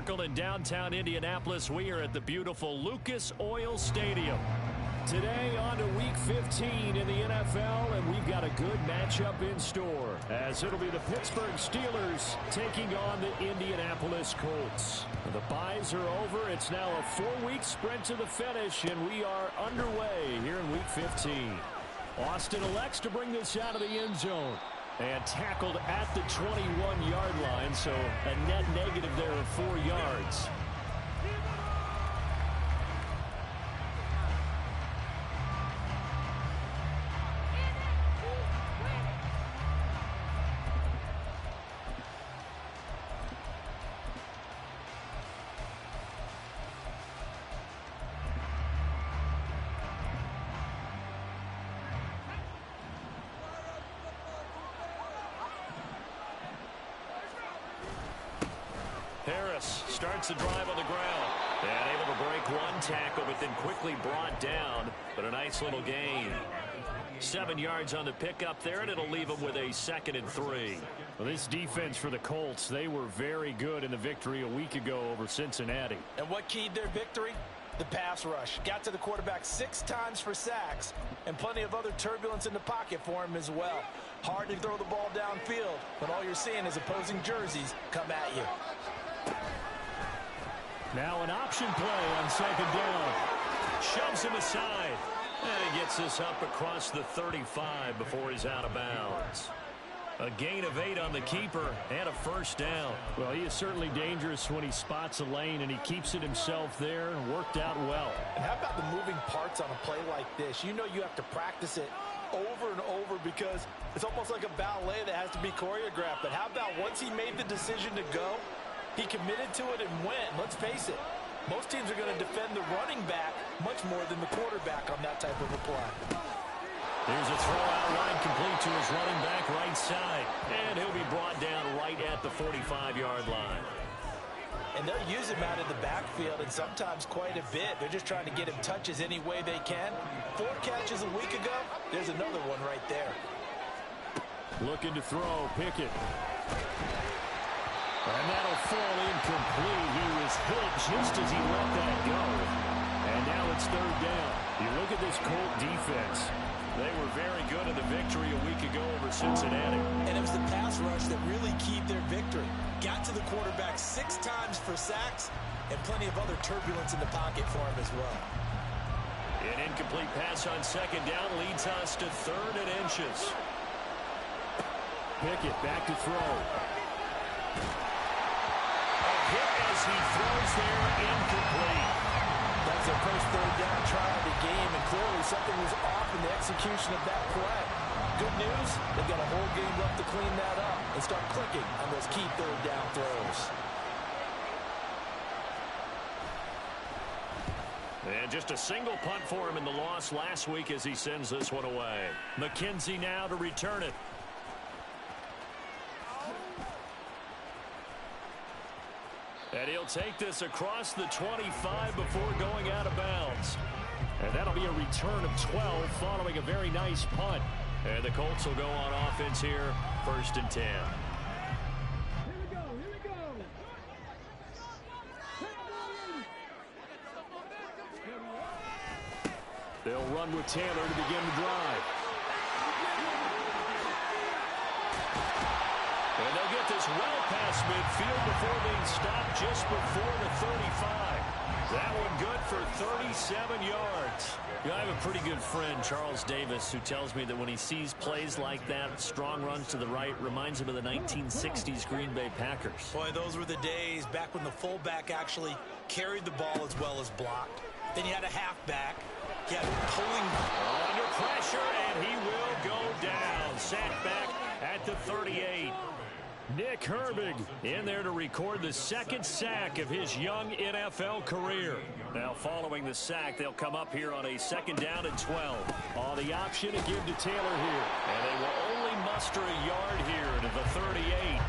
Circle in downtown Indianapolis. We are at the beautiful Lucas Oil Stadium. Today on to Week 15 in the NFL, and we've got a good matchup in store, as it'll be the Pittsburgh Steelers taking on the Indianapolis Colts. The byes are over. It's now a 4-week sprint to the finish, and we are underway here in Week 15. Austin elects to bring this out of the end zone. And tackled at the 21-yard line, so a net negative there of 4 yards. Harris starts the drive on the ground. And able to break one tackle, but then quickly brought down. But a nice little gain. 7 yards on the pickup there, and it'll leave them with a 2nd and 3. Well, this defense for the Colts, they were very good in the victory a week ago over Cincinnati. And what keyed their victory? The pass rush. Got to the quarterback 6 times for sacks, and plenty of other turbulence in the pocket for him as well. Hard to throw the ball downfield, but all you're seeing is opposing jerseys come at you. Now an option play on 2nd down. Shoves him aside. And he gets this up across the 35 before he's out of bounds. A gain of 8 on the keeper and a 1st down. Well, he is certainly dangerous when he spots a lane, and he keeps it himself there. Worked out well. And how about the moving parts on a play like this? You know you have to practice it over and over because it's almost like a ballet that has to be choreographed. But how about once he made the decision to go, he committed to it and went. Let's face it, most teams are going to defend the running back much more than the quarterback on that type of a play. Here's a throw out line complete to his running back right side. And he'll be brought down right at the 45-yard line. And they'll use him out of the backfield, and sometimes quite a bit. They're just trying to get him touches any way they can. 4 catches a week ago. There's another one right there. Looking to throw, Pickett. And that'll fall incomplete. He was hit just as he let that go. And now it's 3rd down. You look at this Colt defense. They were very good in the victory a week ago over Cincinnati. And it was the pass rush that really keyed their victory. Got to the quarterback 6 times for sacks, and plenty of other turbulence in the pocket for him as well. An incomplete pass on 2nd down leads us to 3rd and inches. Pickett back to throw. Hit as he throws there, incomplete. That's their first 3rd down try of the game, and clearly something was off in the execution of that play. Good news, they've got a whole game left to clean that up and start clicking on those key 3rd down throws. And just a single punt for him in the loss last week as he sends this one away. McKenzie now to return it. And he'll take this across the 25 before going out of bounds. And that'll be a return of 12 following a very nice punt. And the Colts will go on offense here, 1st and 10. Here we go. They'll run with Taylor to begin the drive. And they'll get this well past midfield before being stopped just before the 35. That one good for 37 yards. You know, I have a pretty good friend, Charles Davis, who tells me that when he sees plays like that, strong runs to the right, reminds him of the 1960s Green Bay Packers. Boy, those were the days back when the fullback actually carried the ball as well as blocked. Then you had a halfback. You had pulling under pressure, and he will go down. Sacked back at the 38. Nick Herbig in there to record the 2nd sack of his young NFL career. Now following the sack, they'll come up here on a 2nd down and 12. On the option to give to Taylor here. And they will only muster a yard here to the 38.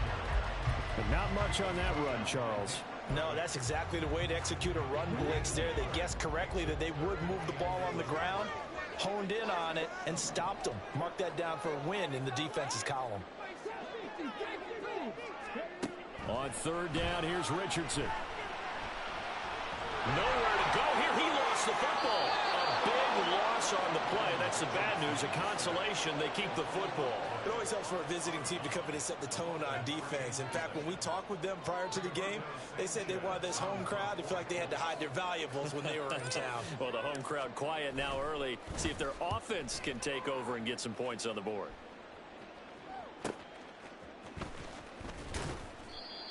But not much on that run, Charles. No, that's exactly the way to execute a run blitz there. They guessed correctly that they would move the ball on the ground, honed in on it, and stopped them. Mark that down for a win in the defense's column. On 3rd down, here's Richardson. Nowhere to go here. He lost the football. A big loss on the play. That's the bad news. A consolation. They keep the football. It always helps for a visiting team to come in and set the tone on defense. In fact, when we talked with them prior to the game, they said they wanted this home crowd to feel like they had to hide their valuables when they were in town. Well, the home crowd quiet now early. See if their offense can take over and get some points on the board.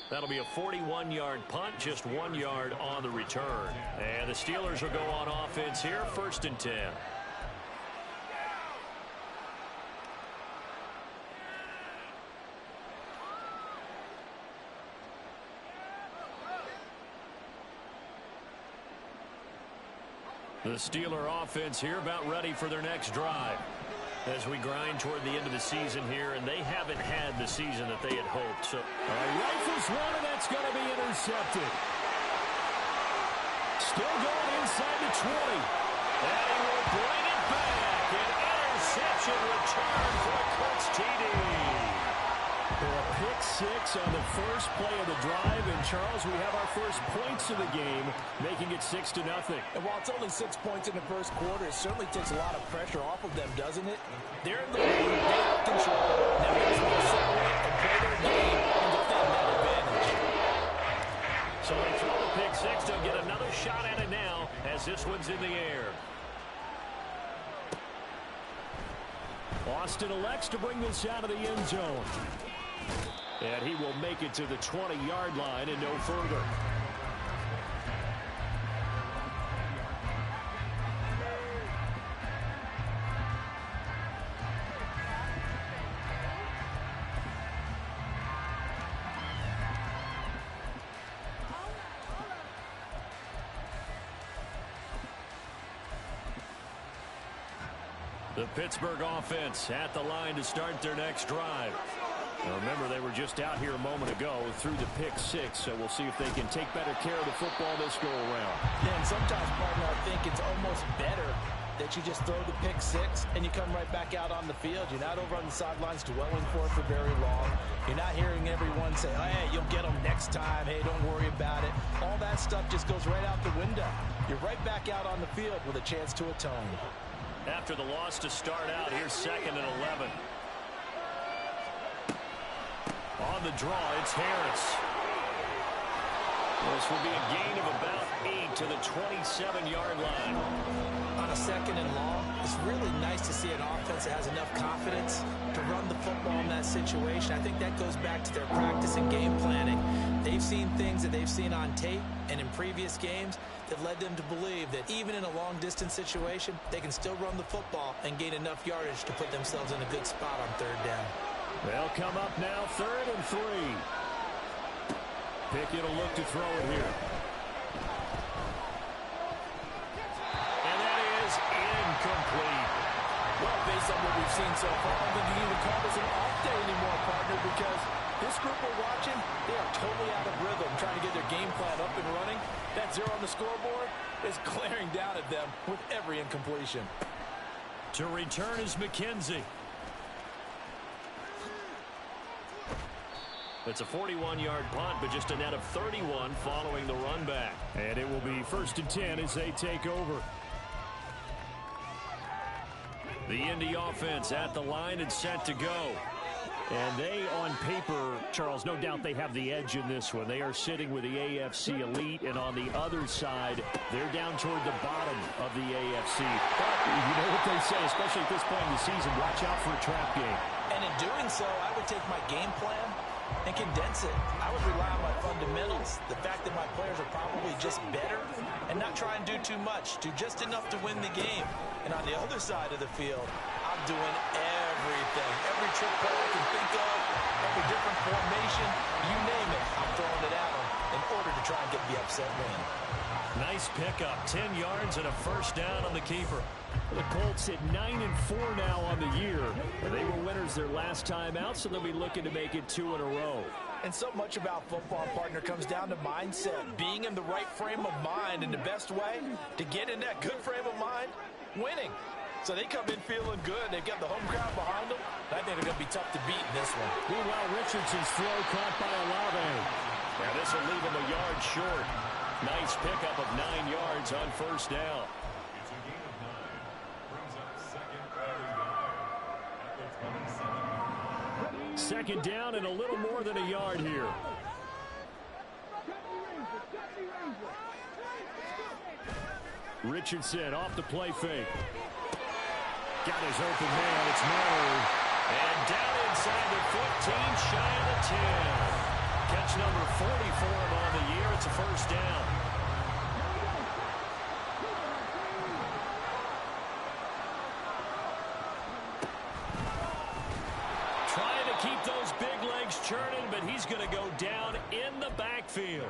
That'll be a 41-yard punt, just 1 yard on the return. And the Steelers will go on offense here, 1st and 10. The Steeler offense here about ready for their next drive as we grind toward the end of the season here, and they haven't had the season that they had hoped. So rifles one, and that's going to be intercepted. Still going inside the 20. And he will bring it back. An interception return for a Colts TD. A pick six on the first play of the drive, and Charles, we have our first points of the game, making it 6-0. And while it's only 6 points in the first quarter, it certainly takes a lot of pressure off of them, doesn't it? They're in the lead, they have control. Now they just want to separate and play their game and defend that advantage. So they throw the pick six. They'll get another shot at it now as this one's in the air. Austin elects to bring this out of the end zone. And he will make it to the 20-yard line and no further. The Pittsburgh offense at the line to start their next drive. Now remember, they were just out here a moment ago through the pick six, so we'll see if they can take better care of the football this go-around. Yeah, and sometimes, partner, I think it's almost better that you just throw the pick six and you come right back out on the field. You're not over on the sidelines dwelling for very long. You're not hearing everyone say, oh, hey, you'll get them next time. Hey, don't worry about it. All that stuff just goes right out the window. You're right back out on the field with a chance to atone. After the loss to start out, here's 2nd and 11. On the draw, it's Harris. This will be a gain of about 8 to the 27-yard line. On a 2nd and long, it's really nice to see an offense that has enough confidence to run the football in that situation. I think that goes back to their practice and game planning. They've seen things that they've seen on tape and in previous games that led them to believe that even in a long-distance situation, they can still run the football and gain enough yardage to put themselves in a good spot on 3rd down. They'll come up now, 3rd and 3. Pickett will look to throw it here. And that is incomplete. Well, based on what we've seen so far, I don't think you can even call this an off day anymore, partner, because this group we're watching, they are totally out of rhythm, trying to get their game plan up and running. That 0 on the scoreboard is glaring down at them with every incompletion. To return is McKenzie. It's a 41-yard punt, but just a net of 31 following the run back. And it will be 1st and 10 as they take over. The Indy offense at the line and set to go. And they, on paper, Charles, no doubt they have the edge in this one. They are sitting with the AFC elite, and on the other side, they're down toward the bottom of the AFC. But you know what they say, especially at this point in the season, watch out for a trap game. And in doing so, I would take my game plan and condense it. I would rely on my fundamentals. The fact that my players are probably just better and not try and do too much, do just enough to win the game. And on the other side of the field, I'm doing everything. Every trick play I can think of, every different formation, you name it, I'm throwing it at them in order to try and get the upset win. Nice pickup, 10 yards and a 1st down on the keeper. The Colts at 9-4 now on the year. They were winners their last time out, so they'll be looking to make it 2 in a row. And so much about football, partner, comes down to mindset. Being in the right frame of mind, and the best way to get in that good frame of mind, winning. So they come in feeling good. They've got the home crowd behind them. I think they're going to be tough to beat in this one. Meanwhile, Richardson's throw caught by Olave. Now this will leave him a yard short. Nice pickup of 9 yards on first down. Second down and a little more than a yard here. Richardson off the play fake. Got his open man. It's Miller. And down inside the 15, shy of the 10. Catch number 40 for him on the year. It's a first down. Trying to keep those big legs churning, but he's going to go down in the backfield.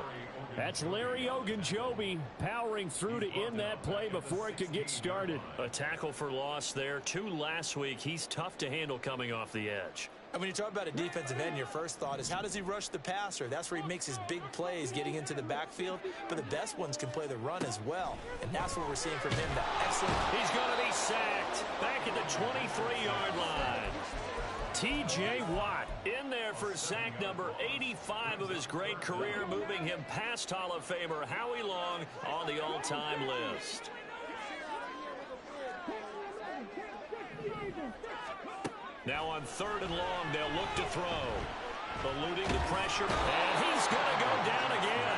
That's Larry Ogunjobi powering through to end that play before it could get started. A tackle for loss there. 2 last week. He's tough to handle coming off the edge. And when you talk about a defensive end, your first thought is, how does he rush the passer? That's where he makes his big plays getting into the backfield. But the best ones can play the run as well. And that's what we're seeing from him. That excellent. He's going to be sacked back at the 23-yard line. T.J. Watt in there for sack number 85 of his great career, moving him past Hall of Famer Howie Long on the all-time list. Now on 3rd and long, they'll look to throw. Eluding the pressure, and he's going to go down again.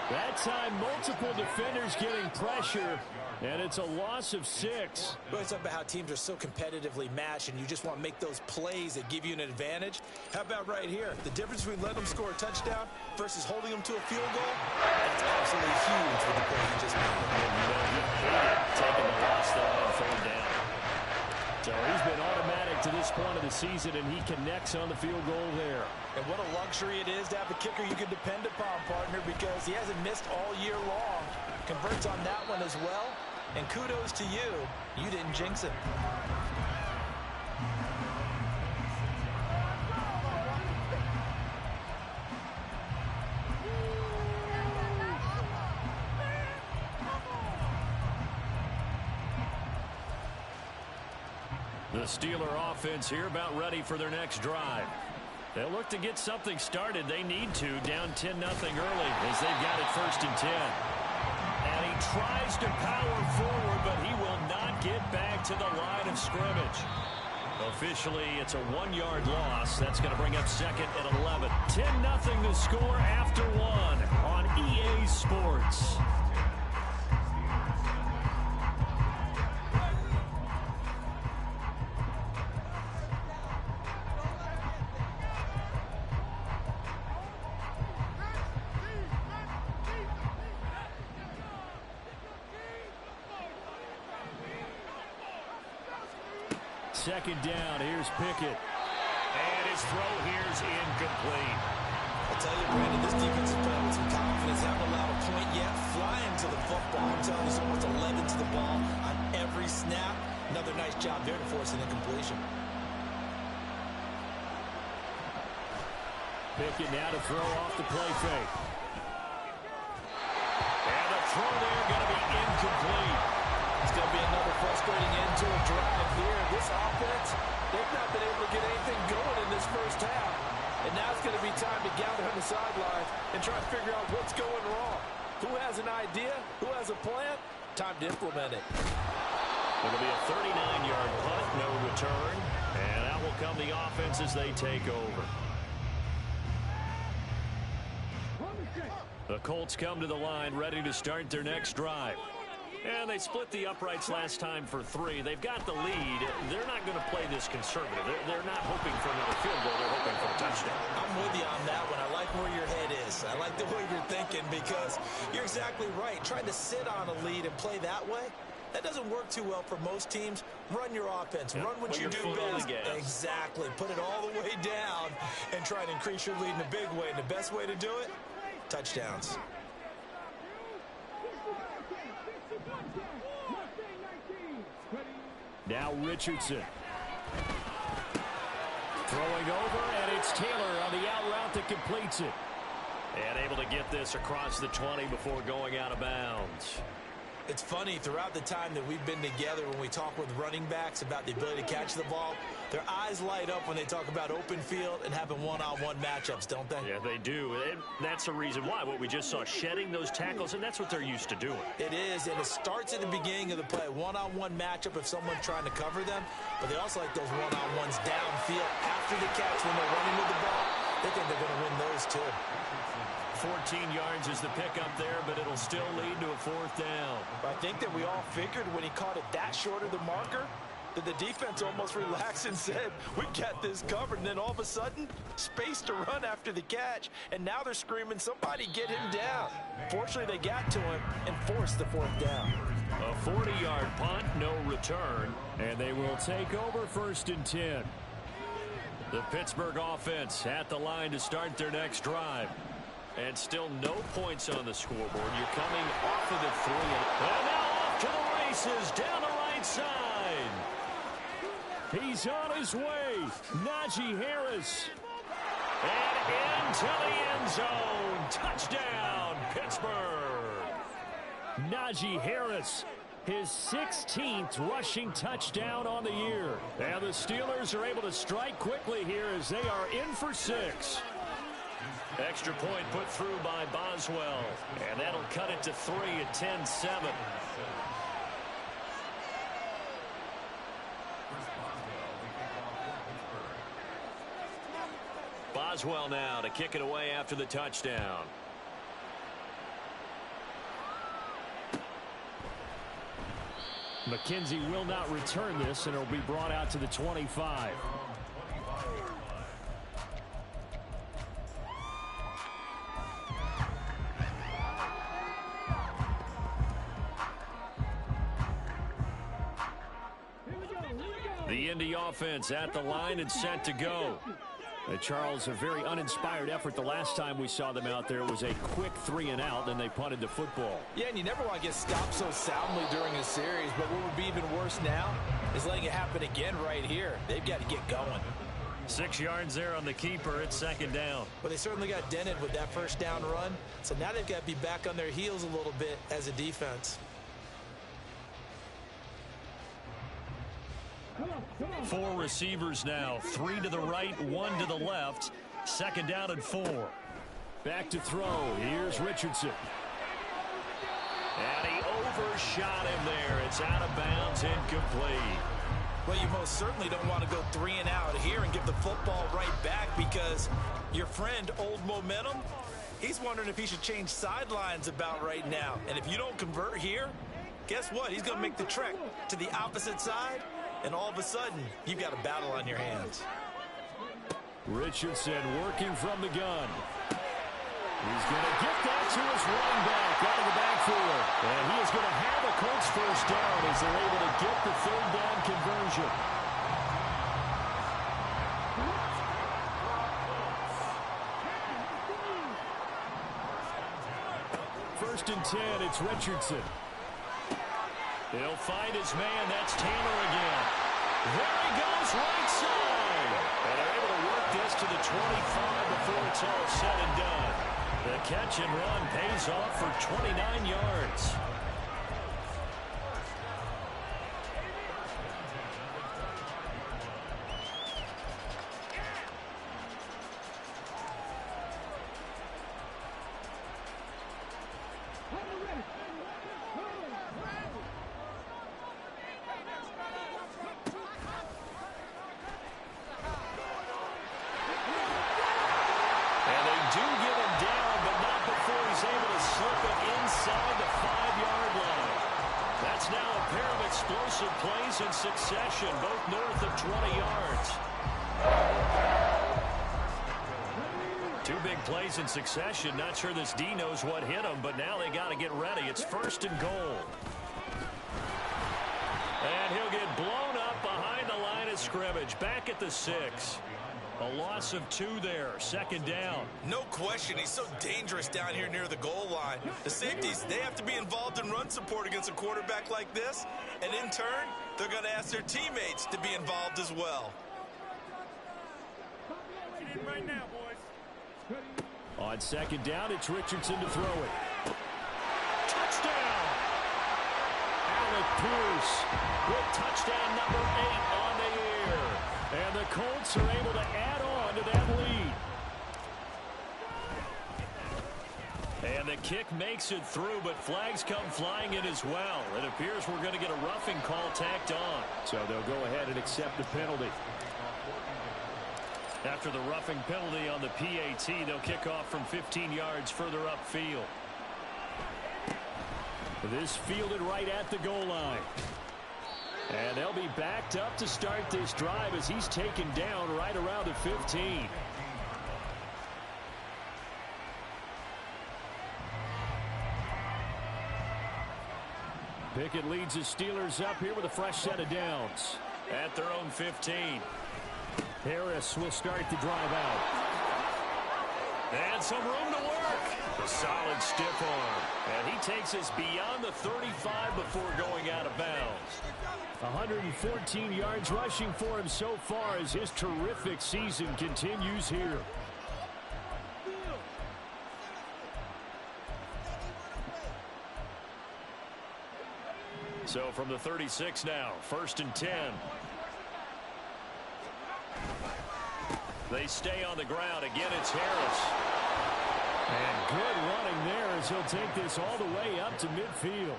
That time, multiple defenders getting pressure, and it's a loss of 6. Well, it's about how teams are so competitively matched, and you just want to make those plays that give you an advantage. How about right here? The difference between letting them score a touchdown versus holding them to a field goal, that's absolutely huge with the play he just made. Taking the loss there on 3rd down. So he's been automatic to this point of the season, and he connects on the field goal there. And what a luxury it is to have a kicker you can depend upon, partner, because he hasn't missed all year long. Converts on that one as well. And kudos to you. You didn't jinx it. The Steeler offense here about ready for their next drive. They'll look to get something started. They need to, down 10-0 early as they've got it 1st and 10. And he tries to power forward, but he will not get back to the line of scrimmage. Officially, it's a 1-yard loss. That's going to bring up 2nd and 11. 10-0 the score after 1 on EA Sports. Second down, here's Pickett. And his throw here's incomplete. I'll tell you, Brandon, this defense is playing with some confidence. Haven't allowed a point yet. Flying to the football. I'm telling you, it's almost 11 to the ball on every snap. Another nice job there to force an incompletion. Pickett now to throw off the play fake. And the throw there going to be incomplete. It's going to be another frustrating end to a drive here. This offense, they've not been able to get anything going in this first half. And now it's going to be time to gather on the sidelines and try to figure out what's going wrong. Who has an idea? Who has a plan? Time to implement it. It'll be a 39-yard punt, no return. And out will come the offense as they take over. The Colts come to the line ready to start their next drive. And they split the uprights last time for 3. They've got the lead. They're not going to play this conservative. They're not hoping for another field goal. They're hoping for a touchdown. I'm with you on that one. I like where your head is. I like the way you're thinking because you're exactly right. Trying to sit on a lead and play that way, that doesn't work too well for most teams. Run your offense. Run what you do best. Exactly. Put it all the way down and try to increase your lead in a big way. And the best way to do it, touchdowns. Now Richardson. Throwing over, and it's Taylor on the out route that completes it. And able to get this across the 20 before going out of bounds. It's funny, throughout the time that we've been together, when we talk with running backs about the ability to catch the ball, their eyes light up when they talk about open field and having one-on-one matchups, don't they? Yeah, they do. And that's the reason why. What we just saw, shedding those tackles, and that's what they're used to doing. It is, and it starts at the beginning of the play. One-on-one matchup if someone's trying to cover them, but they also like those one-on-ones downfield after the catch when they're running with the ball. They think they're going to win those, too. 14 yards is the pickup there, but it'll still lead to a 4th down. I think that we all figured when he caught it that short of the marker that the defense almost relaxed and said, we got this covered. And then all of a sudden, space to run after the catch. And now they're screaming, somebody get him down. Fortunately, they got to him and forced the 4th down. A 40-yard punt, no return. And they will take over 1st and 10. The Pittsburgh offense at the line to start their next drive. And still no points on the scoreboard. You're coming off of the 3. And now off to the races down the right side. He's on his way. Najee Harris. And into the end zone. Touchdown, Pittsburgh. Najee Harris, his 16th rushing touchdown on the year. And the Steelers are able to strike quickly here as they are in for 6. Extra point put through by Boswell. And that'll cut it to 3 at 10-7. Boswell now to kick it away after the touchdown. McKenzie will not return this, and it'll be brought out to the 25. The Indy offense at the line and set to go. Charles, a very uninspired effort the last time we saw them out there. It was a quick 3 and out, then they punted the football. Yeah, and you never want to get stopped so soundly during a series, but what would be even worse now is letting it happen again right here. They've got to get going. 6 yards there on the keeper at 2nd down. Well, they certainly got dented with that 1st down run, so now they've got to be back on their heels a little bit as a defense. 4 receivers now, 3 to the right, 1 to the left. 2nd down and 4. Back to throw. Here's Richardson. And he overshot him there. It's out of bounds, incomplete. Well, you most certainly don't want to go 3 and out here and give the football right back, because your friend, Old Momentum, he's wondering if he should change sidelines about right now. And if you don't convert here, guess what? He's going to make the trek to the opposite side. And all of a sudden, you've got a battle on your hands. Richardson working from the gun. He's going to get that to his running back out of the backfield. And he is going to have a Colts 1st down as they're able to get the 3rd down conversion. First and 10, it's Richardson. He'll find his man. That's Taylor again. There he goes, right side. And they're able to work this to the 25 before it's all said and done. The catch and run pays off for 29 yards. Plays in succession, both north of 20 yards. 2 big plays in succession. Not sure this D knows what hit him, but now they got to get ready. It's 1st and goal. And he'll get blown up behind the line of scrimmage. Back at the 6. A loss of 2 there. 2nd down. No question. He's so dangerous down here near the goal line. The safeties, they have to be involved in run support against a quarterback like this. And in turn, they're going to ask their teammates to be involved as well. Right now, boys. On 2nd down, it's Richardson to throw it. Touchdown! Pierce with touchdown number 8 on the year. And the Colts are able to add on to that lead. And the kick makes it through, but flags come flying in as well. It appears we're going to get a roughing call tacked on. So they'll go ahead and accept the penalty. After the roughing penalty on the PAT, they'll kick off from 15 yards further upfield. This fielded right at the goal line. And they'll be backed up to start this drive as he's taken down right around the 15. Pickett leads the Steelers up here with a fresh set of downs at their own 15. Harris will start the drive out. And some room to work. A solid stiff arm. And he takes us beyond the 35 before going out of bounds. 114 yards rushing for him so far as his terrific season continues here. So from the 36 now, 1st and 10. They stay on the ground. Again, it's Harris. And good running there as he'll take this all the way up to midfield.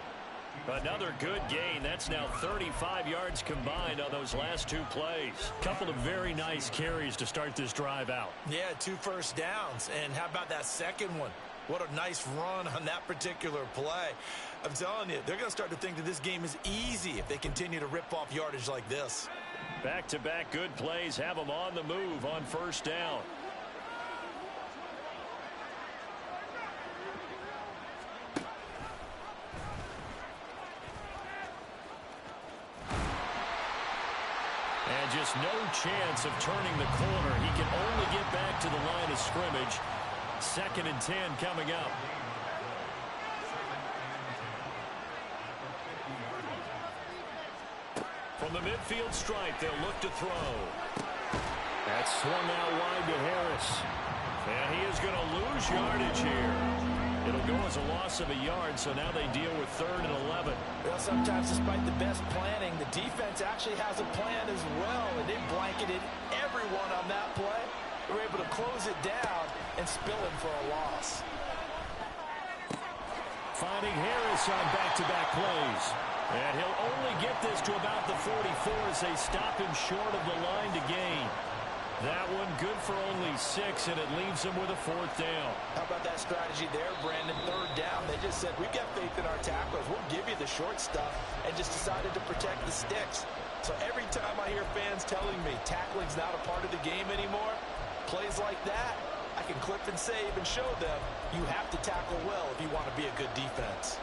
Another good gain. That's now 35 yards combined on those last 2 plays. Couple of very nice carries to start this drive out. Yeah, 2 first downs. And how about that second one? What a nice run on that particular play. I'm telling you, they're going to start to think that this game is easy if they continue to rip off yardage like this. Back-to-back good plays have them on the move on 1st down. And just no chance of turning the corner. He can only get back to the line of scrimmage. 2nd and 10 coming up. From the midfield stripe, they'll look to throw. That's swung out wide to Harris. And he is going to lose yardage here. It'll go as a loss of a yard, so now they deal with 3rd and 11. Well, sometimes despite the best planning, the defense actually has a plan as well, and they blanketed everyone on that play. They were able to close it down and spill it for a loss. Finding Harris on back-to-back plays. And he'll only get this to about the 44 as they stop him short of the line to gain. That one good for only 6, and it leaves him with a 4th down. How about that strategy there, Brandon? 3rd down. They just said, we've got faith in our tacklers. We'll give you the short stuff, and just decided to protect the sticks. So every time I hear fans telling me tackling's not a part of the game anymore, plays like that, I can clip and save and show them you have to tackle well if you want to be a good defense.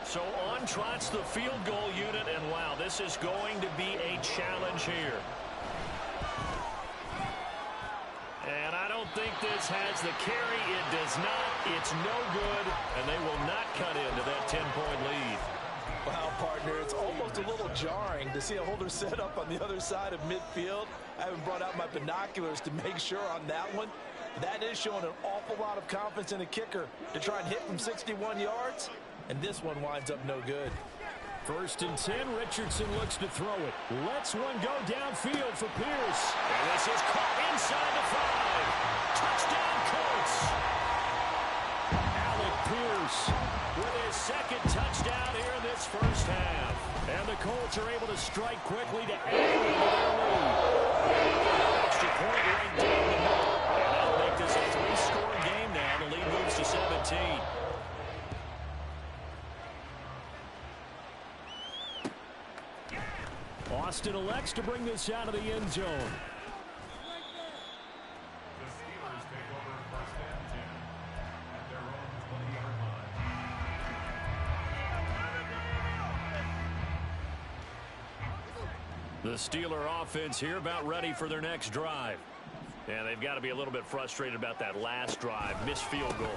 So on trots the field goal unit, and wow, this is going to be a challenge here. And I don't think this has the carry. It does not. It's no good, and they will not cut into that 10-point lead. Wow, partner, it's almost a little jarring to see a holder set up on the other side of midfield. I haven't brought out my binoculars to make sure on that one. That is showing an awful lot of confidence in a kicker to try and hit from 61 yards. And this one winds up no good. 1st and 10, Richardson looks to throw it. Lets one go downfield for Pierce. And this is caught inside the 5. Touchdown, Colts. Alec Pierce with his 2nd touchdown here in this 1st half. And the Colts are able to strike quickly to add to their lead. Extra point right down the middle. And that'll make this a 3-score game now. The lead moves to 17. Austin elects to bring this out of the end zone. The Steelers take over 1st and 10 at their own 20-yard line. The Steeler offense here about ready for their next drive. And they've got to be a little bit frustrated about that last drive. Missed field goal.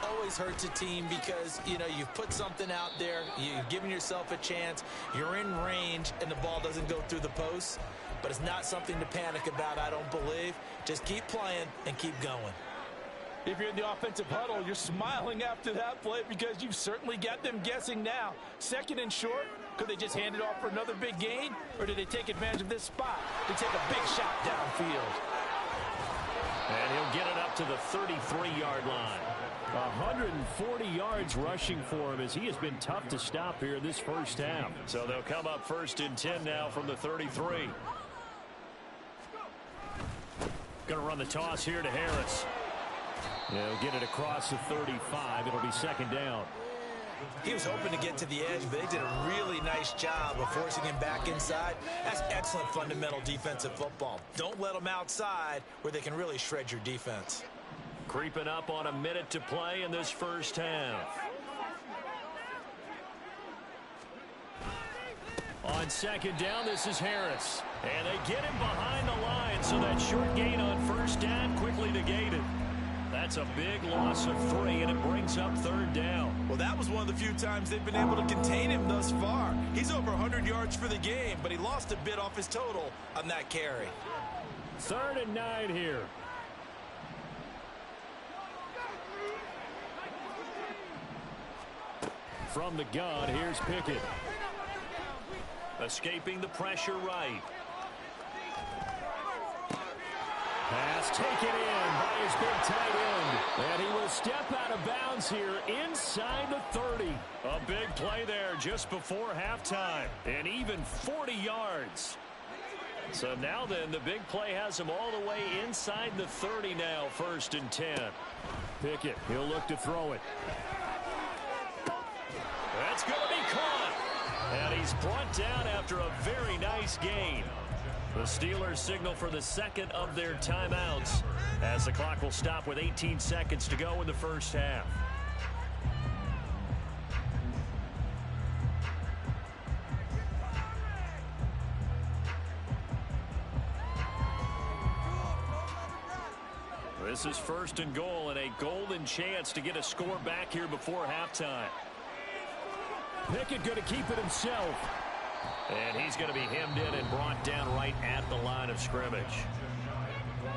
Always hurts a team because, you know, you've put something out there, you've given yourself a chance, you're in range, and the ball doesn't go through the posts. But it's not something to panic about, I don't believe. Just keep playing and keep going. If you're in the offensive huddle, you're smiling after that play because you've certainly got them guessing now. Second and short, could they just hand it off for another big gain? Or did they take advantage of this spot to take a big shot downfield? And he'll get it up to the 33-yard line. 140 yards rushing for him as he has been tough to stop here this first half. So they'll come up 1st and 10 now from the 33. Going to run the toss here to Harris. They'll get it across the 35. It'll be 2nd down. He was hoping to get to the edge, but they did a really nice job of forcing him back inside. That's excellent fundamental defensive football. Don't let them outside where they can really shred your defense. Creeping up on a minute to play in this first half. On 2nd down, this is Harris. And they get him behind the line, so that short gain on 1st down quickly negated. That's a big loss of 3, and it brings up 3rd down. Well, that was one of the few times they've been able to contain him thus far. He's over 100 yards for the game, but he lost a bit off his total on that carry. 3rd and 9 here. From the gun, here's Pickett. Escaping the pressure right. Pass taken in by his big tight end. And he will step out of bounds here inside the 30. A big play there just before halftime. And even 40 yards. So now then, the big play has him all the way inside the 30 now, 1st and 10. Pickett, he'll look to throw it. That's going to be caught. And he's brought down after a very nice gain. The Steelers signal for the 2nd of their timeouts as the clock will stop with 18 seconds to go in the first half. This is 1st and goal and a golden chance to get a score back here before halftime. Pickett going to keep it himself. And he's going to be hemmed in and brought down right at the line of scrimmage.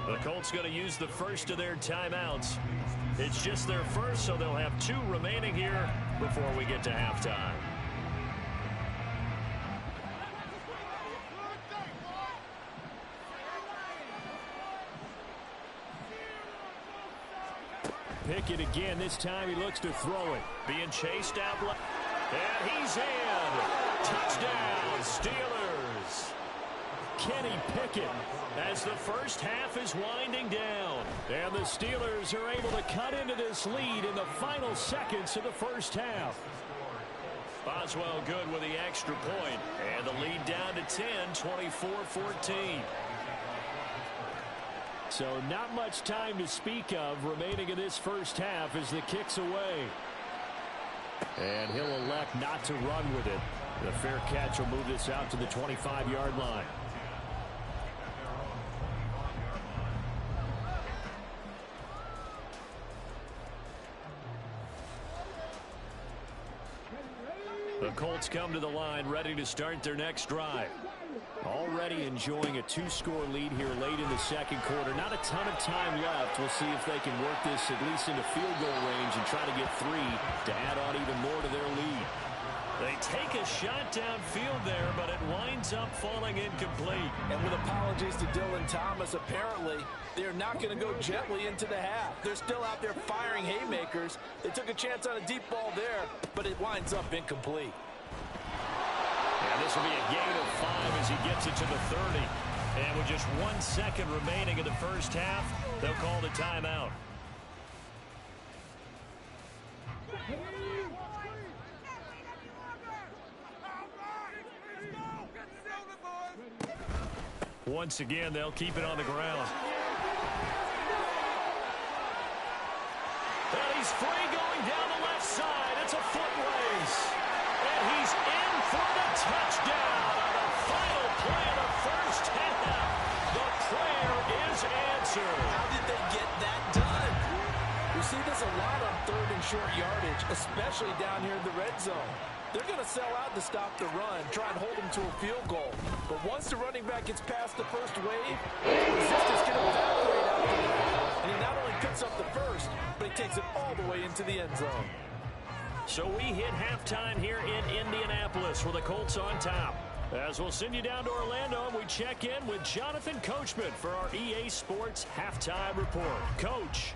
The Colts going to use the first of their timeouts. It's just their first, so they'll have 2 remaining here before we get to halftime. Pickett again. This time he looks to throw it. Being chased out left. And he's in. Touchdown, Steelers. Kenny Pickett as the first half is winding down. And the Steelers are able to cut into this lead in the final seconds of the first half. Boswell good with the extra point. And the lead down to 10, 24-14. So not much time to speak of remaining in this first half as the kick's away. And he'll elect not to run with it. The fair catch will move this out to the 25-yard line. The Colts come to the line ready to start their next drive. Already enjoying a 2-score lead here late in the second quarter. Not a ton of time left. We'll see if they can work this at least into field goal range and try to get 3 to add on even more to their lead. They take a shot downfield there, but it winds up falling incomplete. And with apologies to Dylan Thomas, apparently they're not going to go gently into the half. They're still out there firing haymakers. They took a chance on a deep ball there, but it winds up incomplete. And this will be a gain of 5 as he gets it to the 30. And with just 1 second remaining in the first half, they'll call the timeout. Once again, they'll keep it on the ground. And he's free going down the left side. It's a foot race. And he's in for the touchdown on the final play of the first half. The prayer is answered. How did they get that done? We see this a lot on 3rd and short yardage, especially down here in the red zone. They're going to sell out to stop the run, try and hold them to a field goal. But once the running back gets past the first wave, the resistance can evaporate after that. And he not only picks up the first, but he takes it all the way into the end zone. So we hit halftime here in Indianapolis with the Colts on top. As we'll send you down to Orlando, and we check in with Jonathan Coachman for our EA Sports Halftime Report. Coach.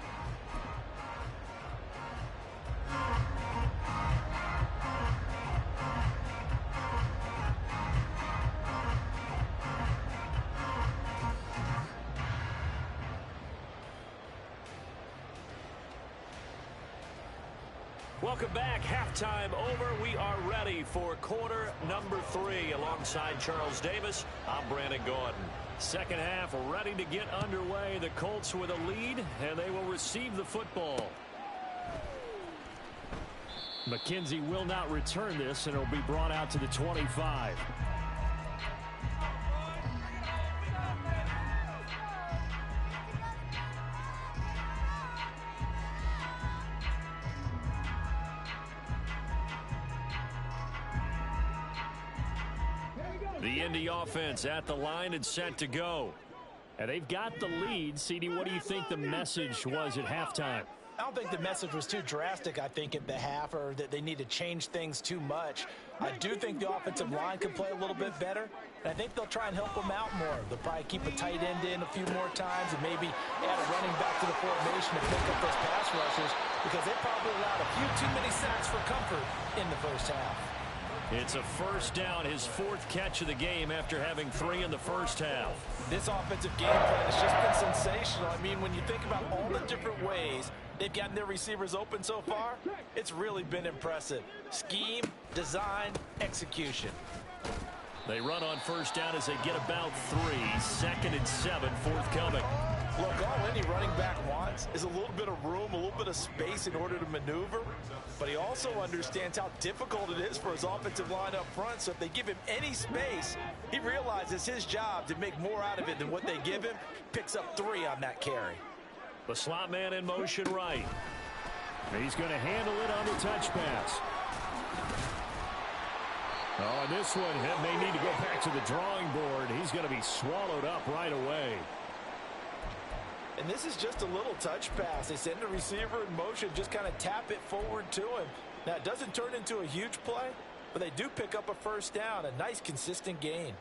Welcome back. Halftime over. We are ready for quarter number 3. Alongside Charles Davis, I'm Brandon Gaudin. Second half ready to get underway. The Colts with a lead, and they will receive the football. McKenzie will not return this, and it'll be brought out to the 25. The Indy offense at the line and set to go. And they've got the lead. CD, what do you think the message was at halftime? I don't think the message was too drastic, I think, at the half, or that they need to change things too much. I do think the offensive line can play a little bit better, and I think they'll try and help them out more. They'll probably keep a tight end in a few more times and maybe add a running back to the formation to pick up those pass rushers, because they probably allowed a few too many sacks for comfort in the first half. It's a first down, his 4th catch of the game after having 3 in the first half. This offensive game plan has just been sensational. I mean, when you think about all the different ways they've gotten their receivers open so far, it's really been impressive. Scheme, design, execution. They run on first down as they get about 3. 2nd and 7 forthcoming. Look, all any running back wants is a little bit of room, a little bit of space in order to maneuver. But he also understands how difficult it is for his offensive line up front. So if they give him any space, he realizes his job to make more out of it than what they give him. Picks up 3 on that carry. The slot man in motion right. He's going to handle it on the touch pass. Oh, and this one may need to go back to the drawing board. He's going to be swallowed up right away. And this is just a little touch pass. They send the receiver in motion, just kind of tap it forward to him. Now, it doesn't turn into a huge play, but they do pick up a first down, a nice, consistent gain.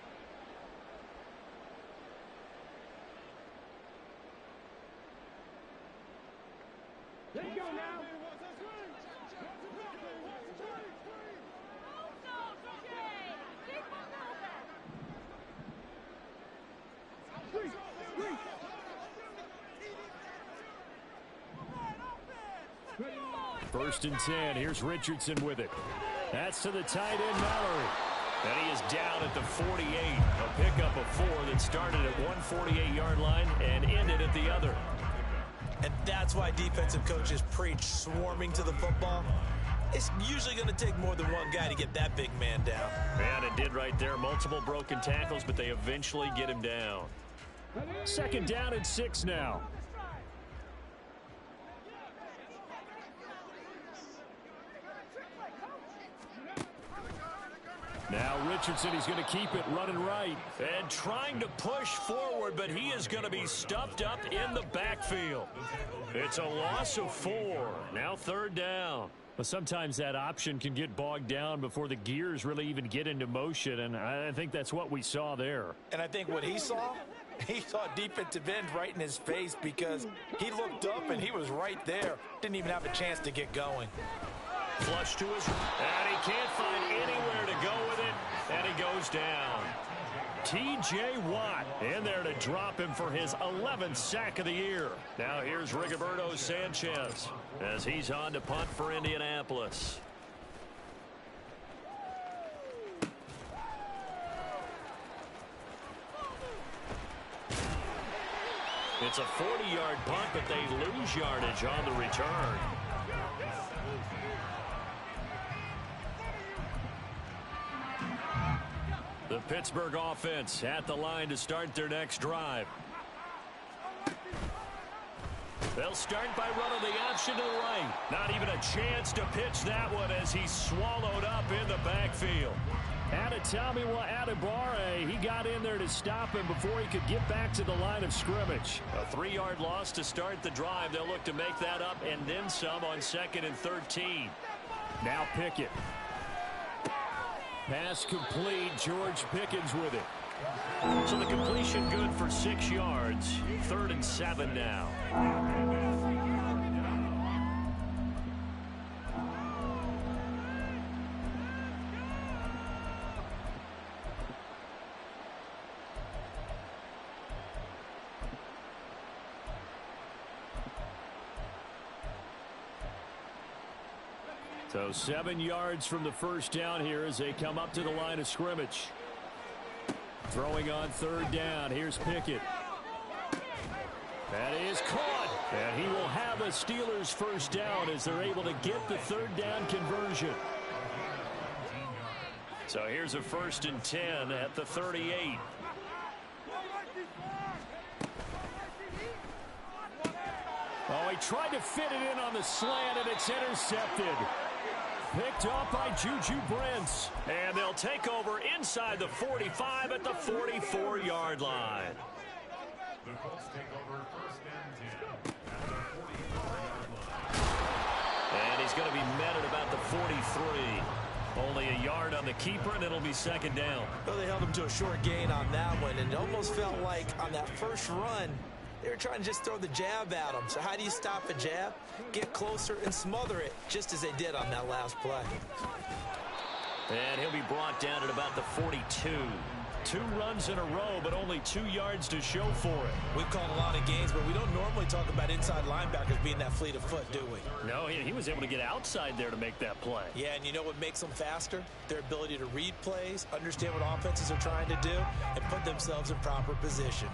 There you go now. First and 10. Here's Richardson with it. That's to the tight end, Mallory. And he is down at the 48. A pickup of 4 that started at one 48-yard line and ended at the other. And that's why defensive coaches preach swarming to the football. It's usually going to take more than one guy to get that big man down. And it did right there. Multiple broken tackles, but they eventually get him down. 2nd down and 6 now. Now Richardson, he's going to keep it running right. And trying to push forward, but he is going to be stuffed up in the backfield. It's a loss of 4. Now 3rd down. But sometimes that option can get bogged down before the gears really even get into motion, and I think that's what we saw there. And I think what he saw a defensive end right in his face, because he looked up and he was right there. Didn't even have a chance to get going. Flush to his, and he can't find anywhere to go with it, and he goes down. T.J. Watt in there to drop him for his 11th sack of the year. Now here's Rigoberto Sanchez as he's on to punt for Indianapolis. It's a 40-yard punt, but they lose yardage on the return. The Pittsburgh offense at the line to start their next drive. They'll start by running the option to the right. Not even a chance to pitch that one as he's swallowed up in the backfield. Adetomiwa Adebawore, he got in there to stop him before he could get back to the line of scrimmage. A 3-yard loss to start the drive. They'll look to make that up and then some on 2nd and 13. Now Pickett. Pass complete. George Pickens with it. So the completion good for 6 yards. 3rd and 7 now. So 7 yards from the first down here as they come up to the line of scrimmage. Throwing on 3rd down. Here's Pickett. That is caught. And he will have a Steelers first down as they're able to get the 3rd down conversion. So here's a 1st and 10 at the 38. Oh, he tried to fit it in on the slant, and it's intercepted. Picked off by Juju Brents. And they'll take over inside the 45 at the 44-yard line. The Colts take over 1st and 10 at the 44-yard line. And he's going to be met at about the 43. Only a yard on the keeper, and it'll be 2nd down. Well, they held him to a short gain on that one, and it almost felt like on that first run, they were trying to just throw the jab at him. So how do you stop a jab? Get closer and smother it, just as they did on that last play. And he'll be brought down at about the 42. 2 runs in a row, but only 2 yards to show for it. We've called a lot of games, but we don't normally talk about inside linebackers being that fleet of foot, do we? No, he was able to get outside there to make that play. Yeah, and you know what makes them faster? Their ability to read plays, understand what offenses are trying to do, and put themselves in proper position.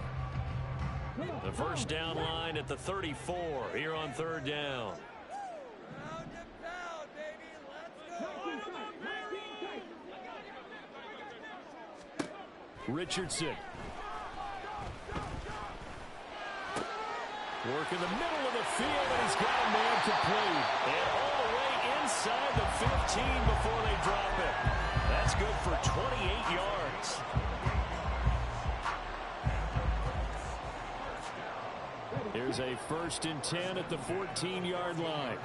The first down line at the 34 here on 3rd down. Richardson. Work in the middle of the field, and he's got a man complete. And all the way inside the 15 before they drop it. That's good for 28 yards. Here's a 1st and 10 at the 14-yard line.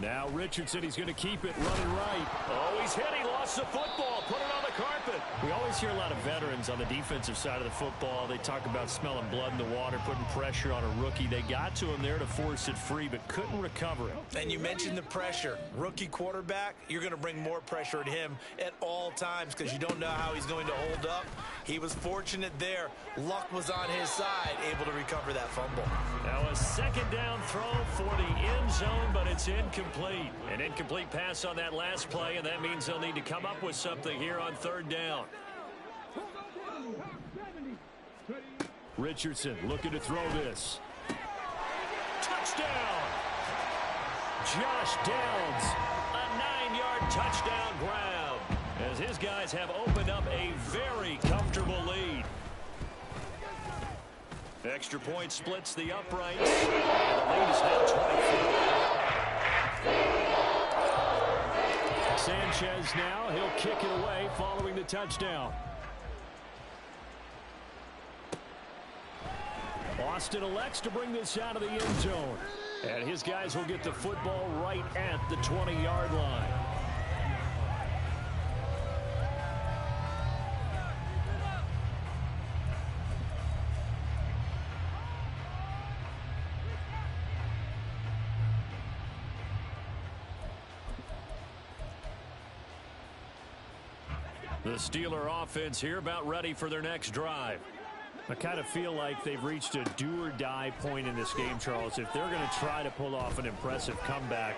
Now Richardson, he's going to keep it running right. Oh, he's hit. He lost the football. Put it on the carpet. We always hear a lot of veterans on the defensive side of the football. They talk about smelling blood in the water, putting pressure on a rookie. They got to him there to force it free, but couldn't recover it. And you mentioned the pressure. Rookie quarterback, you're going to bring more pressure at him at all times because you don't know how he's going to hold up. He was fortunate there. Luck was on his side, able to recover that fumble. Now a 2nd down throw for the end zone, but it's incomplete. An incomplete pass on that last play, and that means they'll need to come up with something here on 3rd down. Richardson looking to throw this. Touchdown! Josh Downs, a 9-yard touchdown grab, as his guys have opened up a very comfortable lead. Extra point splits the uprights, and the lead is now 24. Sanchez now, he'll kick it away following the touchdown. Austin elects to bring this out of the end zone. And his guys will get the football right at the 20-yard line. The Steeler offense here about ready for their next drive. I kind of feel like they've reached a do-or-die point in this game, Charles. If they're going to try to pull off an impressive comeback,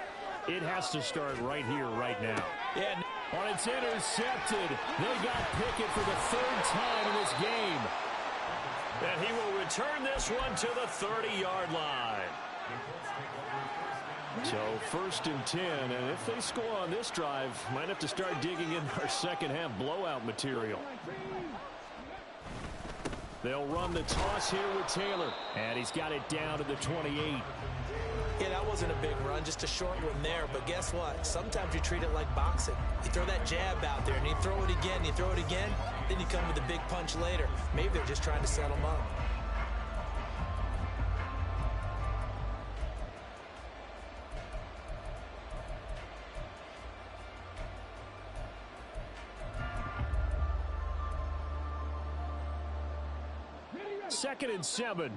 it has to start right here, right now. Yeah. Oh, it's intercepted. They got Pickett for the 3rd time in this game. And he will return this one to the 30-yard line. So 1st and 10, and if they score on this drive, might have to start digging in our second-half blowout material. They'll run the toss here with Taylor, and he's got it down to the 28. Yeah, that wasn't a big run, just a short one there. But guess what? Sometimes you treat it like boxing. You throw that jab out there, and you throw it again, you throw it again, then you come with a big punch later. Maybe they're just trying to set him up. Second and 7.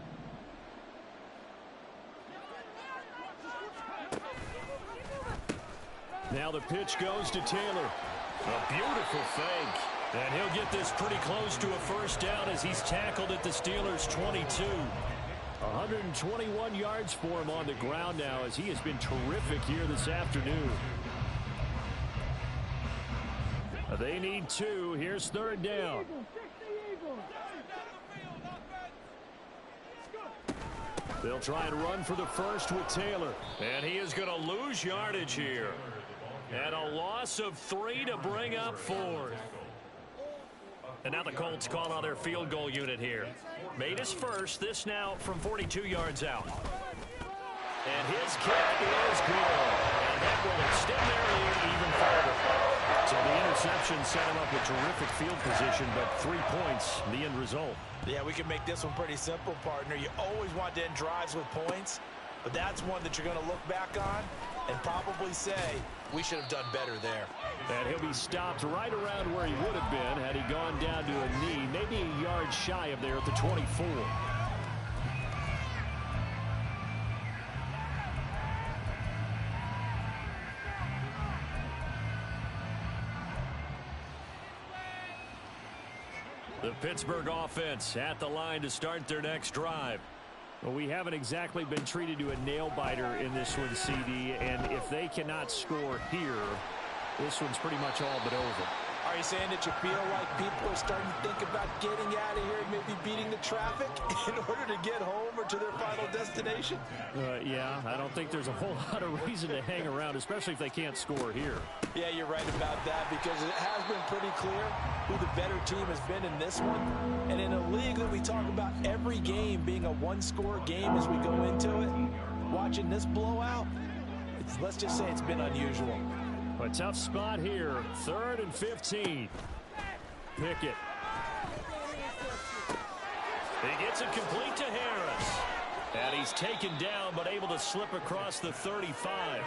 Now the pitch goes to Taylor. A beautiful fake. And he'll get this pretty close to a first down as he's tackled at the Steelers' 22. 121 yards for him on the ground now as he has been terrific here this afternoon. They need 2. Here's third down. They'll try and run for the first with Taylor. And he is going to lose yardage here. And a loss of 3 to bring up 4. And now the Colts call on their field goal unit here. Made his first. This now from 42 yards out. And his kick is good. And that will extend their lead even further. So the interception set him up with terrific field position, but 3 points, the end result. Yeah, we can make this one pretty simple, partner. You always want to end drives with points, but that's one that you're going to look back on and probably say, we should have done better there. And he'll be stopped right around where he would have been had he gone down to a knee, maybe a yard shy of there at the 24. The Pittsburgh offense at the line to start their next drive. Well, we haven't exactly been treated to a nail-biter in this one, CD, and if they cannot score here, this one's pretty much all but over. Are you saying that you feel like people are starting to think about getting out of here and maybe beating the traffic in order to get home or to their final destination? Yeah, I don't think there's a whole lot of reason to hang around, especially if they can't score here. Yeah, you're right about that because it has been pretty clear who the better team has been in this one. And in a league that we talk about every game being a one-score game as we go into it, watching this blowout, let's just say it's been unusual. A tough spot here. 3rd and 15. Pickett. He gets it complete to Harris. And he's taken down but able to slip across the 35.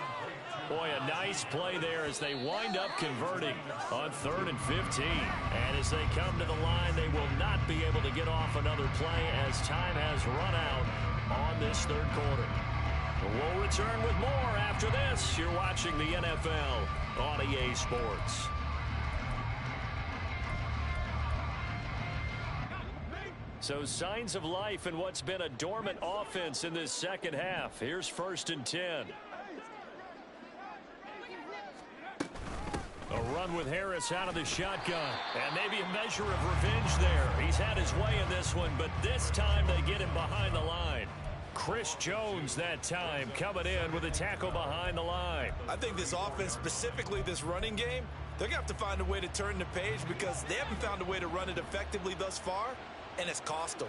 Boy, a nice play there as they wind up converting on 3rd and 15. And as they come to the line, they will not be able to get off another play as time has run out on this 3rd quarter. We'll return with more after this. You're watching the NFL on EA Sports. So signs of life in what's been a dormant offense in this second half. Here's 1st and 10. A run with Harris out of the shotgun. And maybe a measure of revenge there. He's had his way in this one, but this time they get him behind the line. Chris Jones that time coming in with a tackle behind the line. I think this offense, specifically this running game, they're going to have to find a way to turn the page because they haven't found a way to run it effectively thus far, and it's cost them.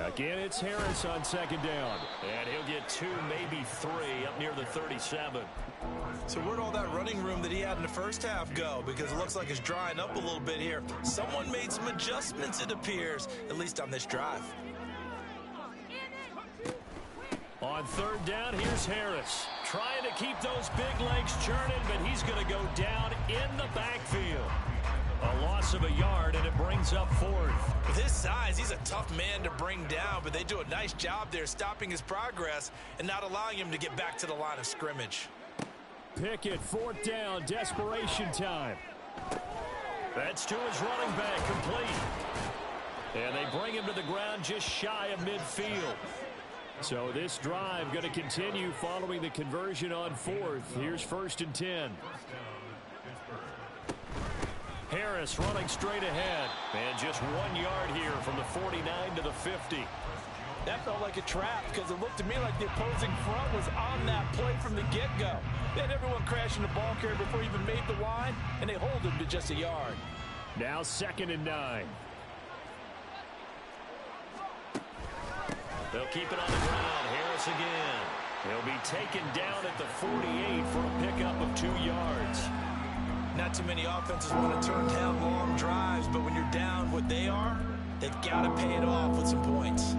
Again, it's Harris on 2nd down. And he'll get 2, maybe 3 up near the 37. So where'd all that running room that he had in the first half go? Because it looks like it's drying up a little bit here. Someone made some adjustments, it appears, at least on this drive. On 3rd down, here's Harris. Trying to keep those big legs churning, but he's going to go down in the backfield. A loss of a yard, and it brings up 4th. With his size, he's a tough man to bring down, but they do a nice job there stopping his progress and not allowing him to get back to the line of scrimmage. Pickett, 4th down, desperation time. That's to his running back, complete. And they bring him to the ground just shy of midfield. So this drive going to continue following the conversion on 4th. Here's 1st and 10. Harris running straight ahead. And just 1 yard here from the 49 to the 50. That felt like a trap because it looked to me like the opposing front was on that play from the get-go. They had everyone crashing the ball carrier before he even made the line, and they hold him to just a yard. Now 2nd and 9. They'll keep it on the ground. Harris again. He'll be taken down at the 48 for a pickup of 2 yards. Not too many offenses want to turn down long drives, but when you're down what they are, they've got to pay it off with some points.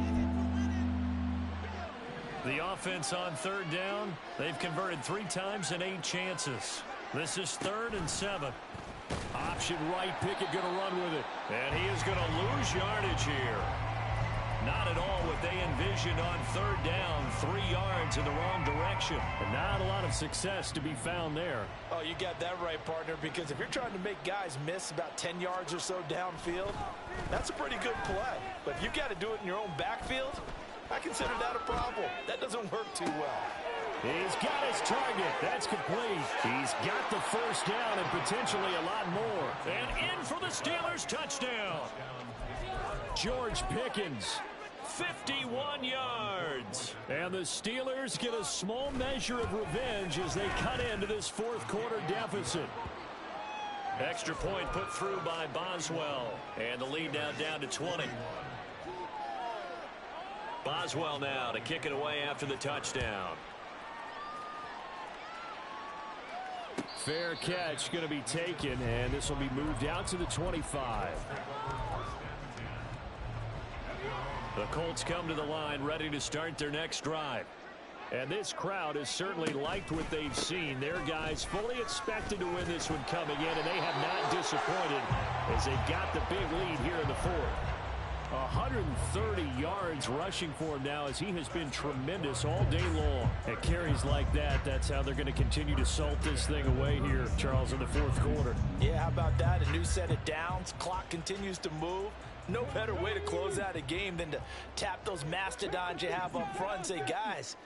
The offense on 3rd down, they've converted 3 times in 8 chances. This is 3rd and 7. Option right, Pickett going to run with it. And he is going to lose yardage here. Not at all what they envisioned on 3rd down. 3 yards in the wrong direction. And not a lot of success to be found there. Oh, you got that right, partner, because if you're trying to make guys miss about 10 yards or so downfield, that's a pretty good play. But if you got to do it in your own backfield, I consider that a problem. That doesn't work too well. He's got his target. That's complete. He's got the 1st down and potentially a lot more. And in for the Steelers touchdown. George Pickens, 51 yards. And the Steelers get a small measure of revenge as they cut into this 4th quarter deficit. Extra point put through by Boswell. And the lead now down to 20. Boswell now to kick it away after the touchdown. Fair catch going to be taken, and this will be moved out to the 25. The Colts come to the line ready to start their next drive. And this crowd has certainly liked what they've seen. Their guys fully expected to win this one coming in, and they have not disappointed as they got the big lead here in the 4th. 130 yards rushing for him now as he has been tremendous all day long. At carries like that, that's how they're going to continue to salt this thing away here, Charles, in the 4th quarter. Yeah, how about that? A new set of downs. Clock continues to move. No better way to close out a game than to tap those mastodons you have up front and say, guys,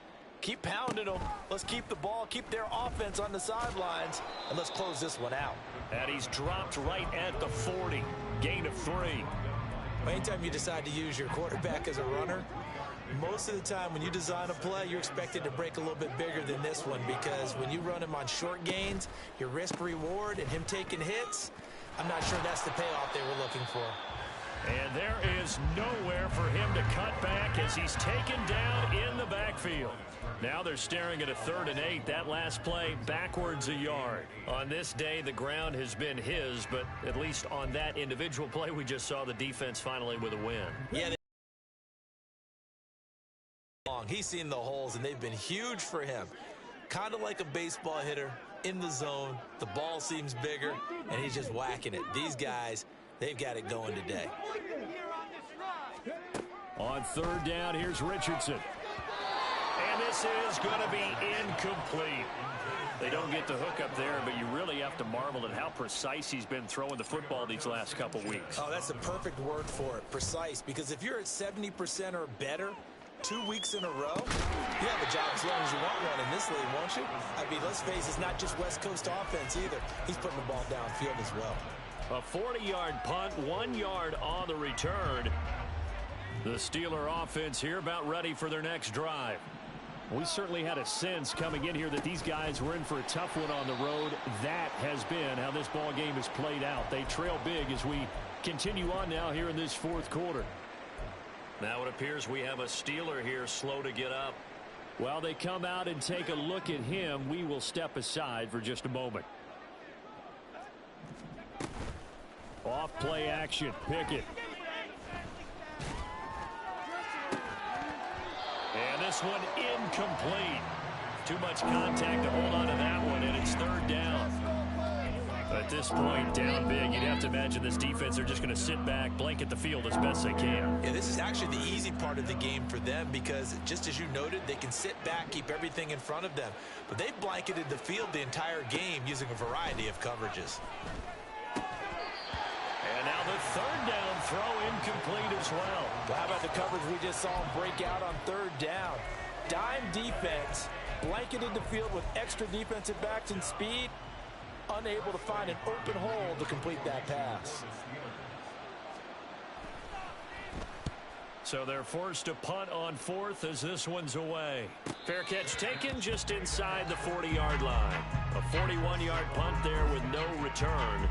keep pounding them. Let's keep the ball, keep their offense on the sidelines, and let's close this one out. And he's dropped right at the 40. Gain of 3. Anytime you decide to use your quarterback as a runner, most of the time when you design a play, you're expected to break a little bit bigger than this one, because when you run him on short gains, your risk-reward and him taking hits, I'm not sure that's the payoff they were looking for. And there is nowhere for him to cut back as he's taken down in the backfield. Now they're staring at a 3rd and 8. That last play backwards a yard. On this day, the ground has been his, but at least on that individual play, we just saw the defense finally with a win. Yeah, he's seen the holes, and they've been huge for him. Kind of like a baseball hitter in the zone. The ball seems bigger, and he's just whacking it. These guys, they've got it going today. On 3rd down, here's Richardson. And this is going to be incomplete. They don't get the hook up there, but you really have to marvel at how precise he's been throwing the football these last couple weeks. Oh, that's the perfect word for it, precise, because if you're at 70% or better 2 weeks in a row, you have a job as long as you want one in this league, won't you? I mean, let's face it, it's not just West Coast offense either. He's putting the ball downfield as well. A 40-yard punt, 1 yard on the return. The Steeler offense here about ready for their next drive. We certainly had a sense coming in here that these guys were in for a tough one on the road. That has been how this ball game has played out. They trail big as we continue on now here in this 4th quarter. Now it appears we have a Steeler here slow to get up. While they come out and take a look at him, we will step aside for just a moment. Off play action, Pickett. And this one incomplete. Too much contact to hold on to that one, and it's 3rd down. At this point, down big, you'd have to imagine this defense are just going to sit back, blanket the field as best they can. Yeah, this is actually the easy part of the game for them because, just as you noted, they can sit back, keep everything in front of them. But they've blanketed the field the entire game using a variety of coverages. And now the 3rd down throw incomplete as well. Well, how about the coverage we just saw him break out on 3rd down? Dime defense, blanketed the field with extra defensive backs and speed, unable to find an open hole to complete that pass. So they're forced to punt on 4th as this one's away. Fair catch taken just inside the 40-yard line. A 41-yard punt there with no return.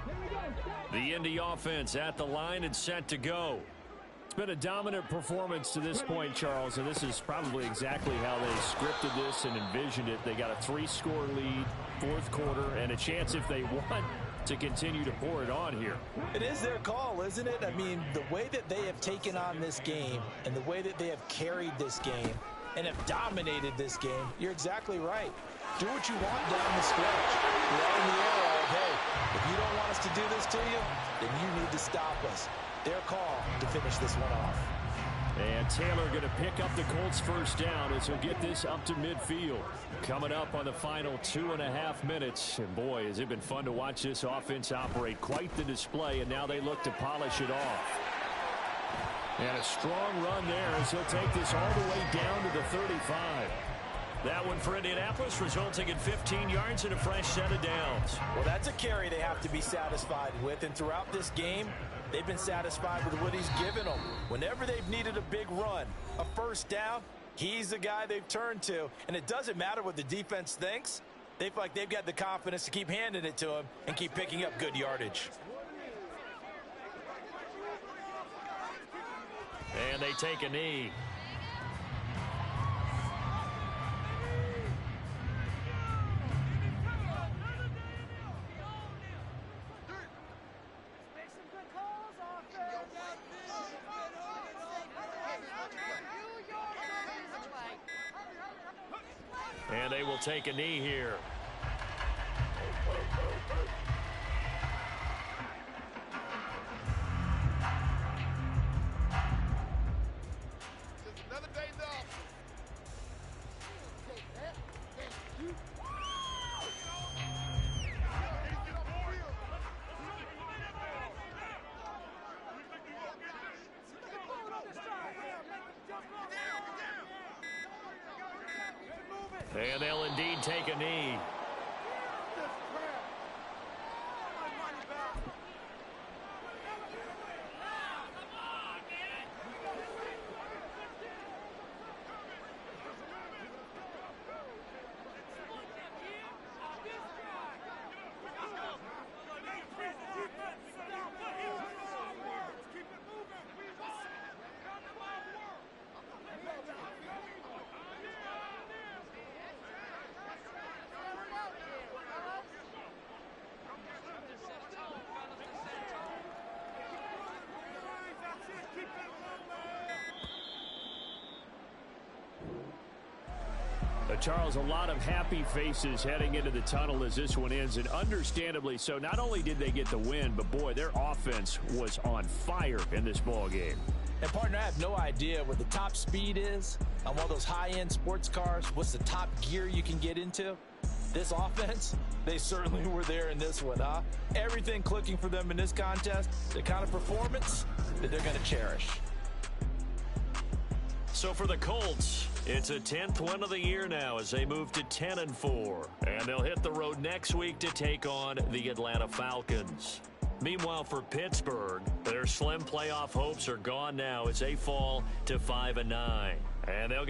Here we go. The Indy offense at the line and set to go. It's been a dominant performance to this point, Charles, and this is probably exactly how they scripted this and envisioned it. They got a 3-score lead, fourth quarter, and a chance if they want to continue to pour it on here. It is their call, isn't it? I mean, the way that they have taken on this game and the way that they have carried this game and have dominated this game, you're exactly right. Do what you want down the stretch. You're out in the air like, hey, if you don't want us to do this to you, then you need to stop us. Their call to finish this one off. And Taylor going to pick up the Colts first down as he'll get this up to midfield. Coming up on the final 2.5 minutes. And boy, has it been fun to watch this offense operate. Quite the display, and now they look to polish it off. And a strong run there as he'll take this all the way down to the 35. That one for Indianapolis, resulting in 15 yards and a fresh set of downs. Well, that's a carry they have to be satisfied with, and throughout this game, they've been satisfied with what he's given them. Whenever they've needed a big run, a first down, he's the guy they've turned to. And it doesn't matter what the defense thinks. They feel like they've got the confidence to keep handing it to him and keep picking up good yardage. And they take a knee. And they will take a knee here. And they'll indeed take a knee. Charles, a lot of happy faces heading into the tunnel as this one ends, and understandably so. Not only did they get the win, but boy, their offense was on fire in this ball game. And partner, I have no idea what the top speed is on one of those high-end sports cars. What's the top gear you can get into? This offense, they certainly were there in this one, huh? Everything clicking for them in this contest, the kind of performance that they're going to cherish. So for the Colts, it's a 10th win of the year now as they move to 10-4. And they'll hit the road next week to take on the Atlanta Falcons. Meanwhile, for Pittsburgh, their slim playoff hopes are gone now as they fall to 5-9. And they'll get